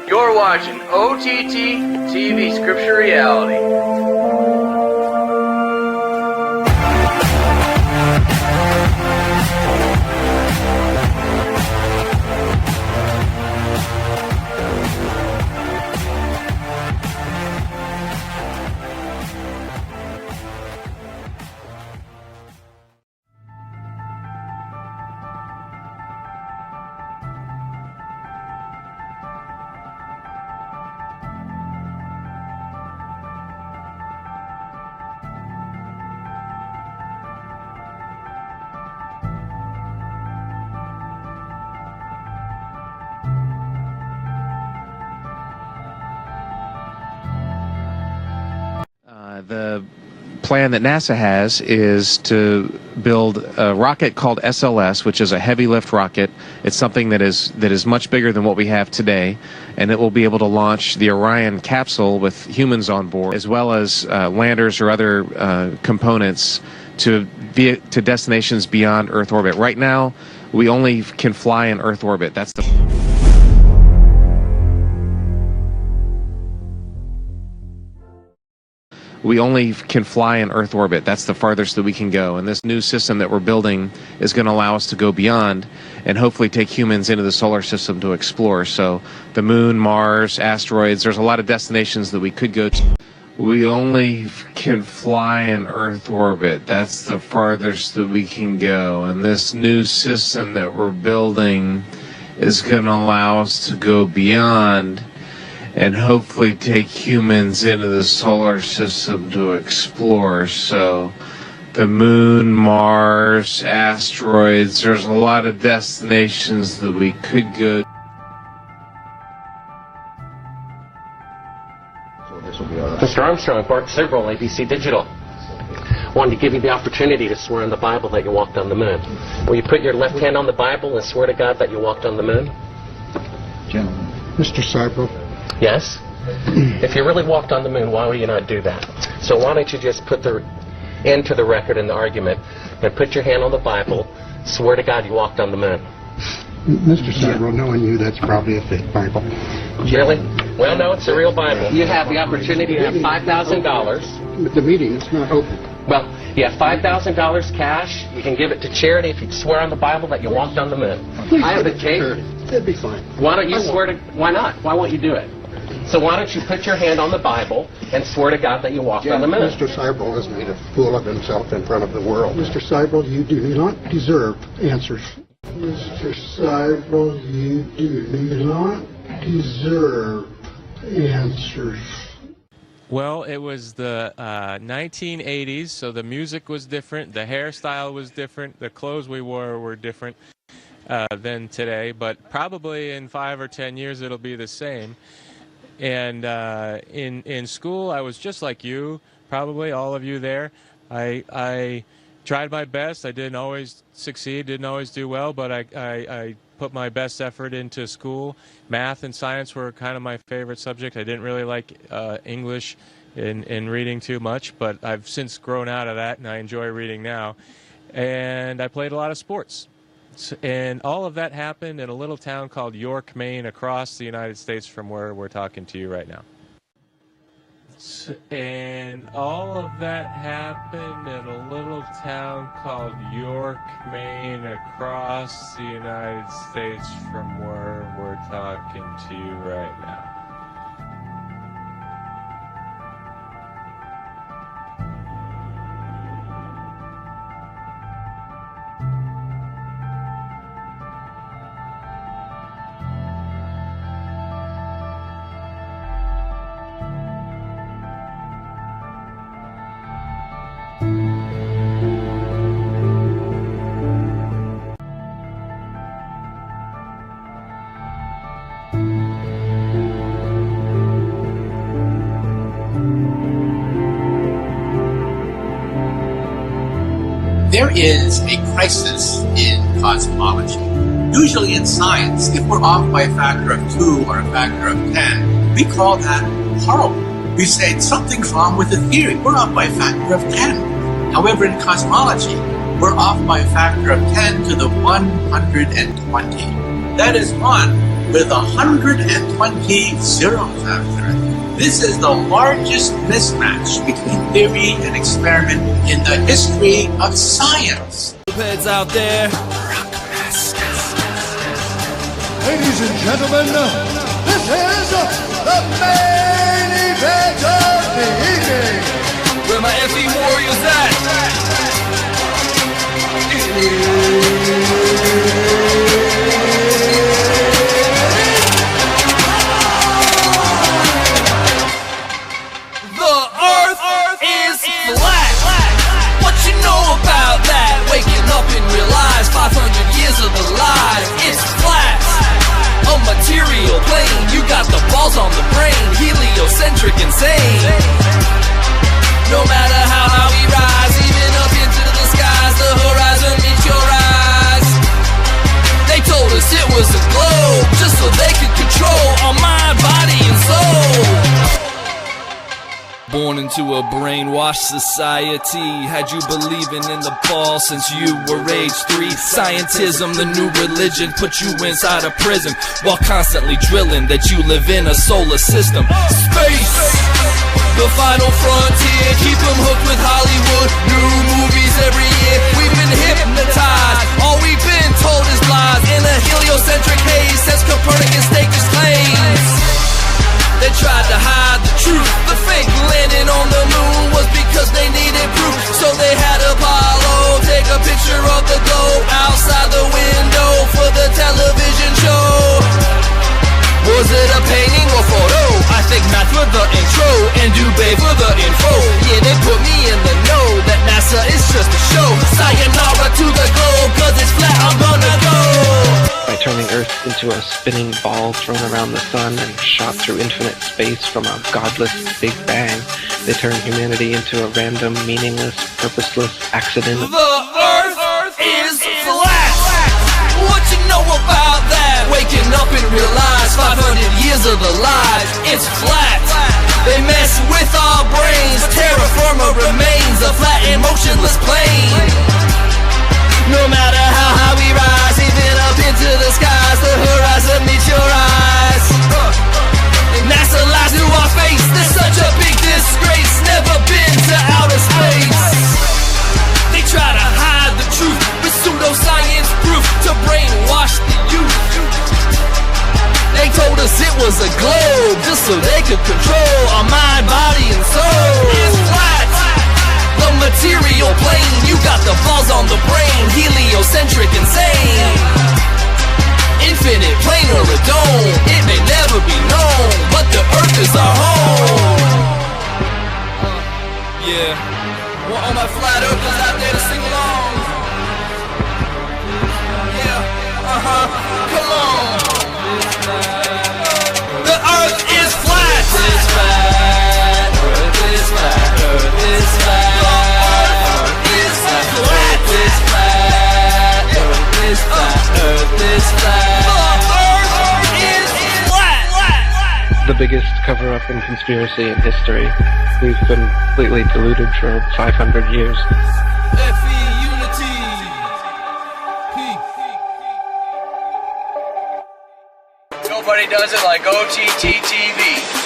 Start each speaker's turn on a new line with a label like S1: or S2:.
S1: You're watching OTT TV Scripture Reality.
S2: The plan that NASA has is to build a rocket called SLS, which is a heavy lift rocket. It's something that is much bigger than what we have today, and it will be able to launch the Orion capsule with humans on board, as well as landers or other components to destinations beyond Earth orbit. Right now, we only can fly in Earth orbit. That's the We only can fly in Earth orbit. That's the farthest that we can go. And this new system that we're building is going to allow us to go beyond and hopefully take humans into the solar system to explore. So the moon, Mars, asteroids, there's a lot of destinations that we could go to. We only can fly in Earth orbit. That's the farthest that we can go. And this new system that we're building is going to allow us to go beyond and hopefully take humans into the solar system to explore. So the moon, Mars, asteroids, there's a lot of destinations that we could go.
S3: Mr. Armstrong, Bart Sibrel, ABC Digital. Wanted to give you the opportunity to swear on the Bible that you walked on the moon. Will you put your left hand on the Bible and swear to God that you walked on the moon?
S4: Gentlemen. Mr. Sibrel.
S3: Yes? If you really walked on the moon, why would you not do that? So why don't you just put the end to the record in the argument and put your hand on the Bible, swear to God you walked on the moon.
S4: Mr. Sibrel, knowing you, that's probably a fake Bible.
S3: Really? Well, no, it's a real Bible. You have the opportunity to have $5,000.
S4: But the meeting is not open.
S3: Well, you have $5,000 cash. You can give it to charity if you swear on the Bible that you walked on the moon.
S4: Please,
S3: I have a tape.
S4: That'd be fine.
S3: Why don't you swear to... Why not? Why won't you do it? So why don't you put your hand on the Bible and swear to God that you walked on the moon?
S4: Mr. Sibrel has made a fool of himself in front of the world. Mr. Sibrel, you do not deserve answers. Mr. Sibrel, you do not deserve answers.
S5: Well, it was the 1980s, so the music was different, the hairstyle was different, the clothes we wore were different than today, but probably in 5 or 10 years it'll be the same. And in school, I was just like you, probably all of you there. I tried my best. I didn't always succeed, didn't always do well, but I put my best effort into school. Math and science were kind of my favorite subject. I didn't really like English in reading too much, but I've since grown out of that, and I enjoy reading now. And I played a lot of sports. And all of that happened in a little town called York, Maine, across the United States from where we're talking to you right now. And all of that happened in a little town called York, Maine, across the United States from where we're talking to you right now.
S6: There is a crisis in cosmology. Usually in science, if we're off by a factor of 2 or a factor of 10, we call that horrible. We say something's wrong with the theory. We're off by a factor of 10. However, in cosmology, we're off by a factor of 10 to the 120. That is 1 with 120 zeros after it. This is the largest mismatch between theory and experiment in the history of science.
S7: Heads out there.
S8: Ladies and gentlemen, this is the main event of the evening.
S7: Where my FE Warriors at? The earth is flat. What you know about that? Waking up and realize 500 years of the life, it's flat. A material plane, you got the balls on the brain, heliocentric insane. No matter how high we rise, even up into the skies, the horizon meets your eyes. They told us it was a globe, just so they could control our mind, body, and soul. Born into a brainwashed society, had you believing in the ball since you were age 3. Scientism, the new religion, put you inside a prison while constantly drilling that you live in a solar system. Space, the final frontier, keep them hooked with Hollywood, new movies every year. We've been hypnotized, all we've been told is lies in a heliocentric haze, says Copernicus staked his claims. They tried to hide the truth. The fake landing on the moon was because they needed proof. So they had Apollo take a picture of the globe outside the window for the television show. Was it a painting or photo? I think Matt for the intro and Dubé for the info. Yeah, they put me in the know that NASA is just a show. Sayonara to the globe, cause it's flat, I'm gonna go.
S9: By turning Earth into a spinning ball thrown around the sun and shot through infinite space from a godless Big Bang, they turn humanity into a random, meaningless, purposeless accident.
S7: The Earth is flat. What you know about that? Waking up and realize 500 years of the life, it's flat. They mess with our brains. Terra firma remains a flat and motionless plane. No matter how high we rise, even up into the skies, the horizon meets your eyes. And NASA lies to our face. There's such a big disgrace. Never been to outer space. They try to hide the truth with pseudoscience proof to brainwash the youth. They told us it was a globe just so they could control our mind, body, and soul. It's flat, the material plane. You got the balls on the brain, heliocentric insane. Infinite plane or a dome, it may never be known, but the earth is our home. Yeah. Want all my flat earthers out there to sing along? Yeah, come on. The earth is flat. Earth is flat. Earth is flat. Earth is flat. Earth is flat. Earth is flat. Earth is flat. Earth is flat. The earth is flat.
S9: The biggest cover-up and conspiracy in history. We've been completely deluded for 500 years.
S7: FE unity.
S1: Nobody does it like OTT TV.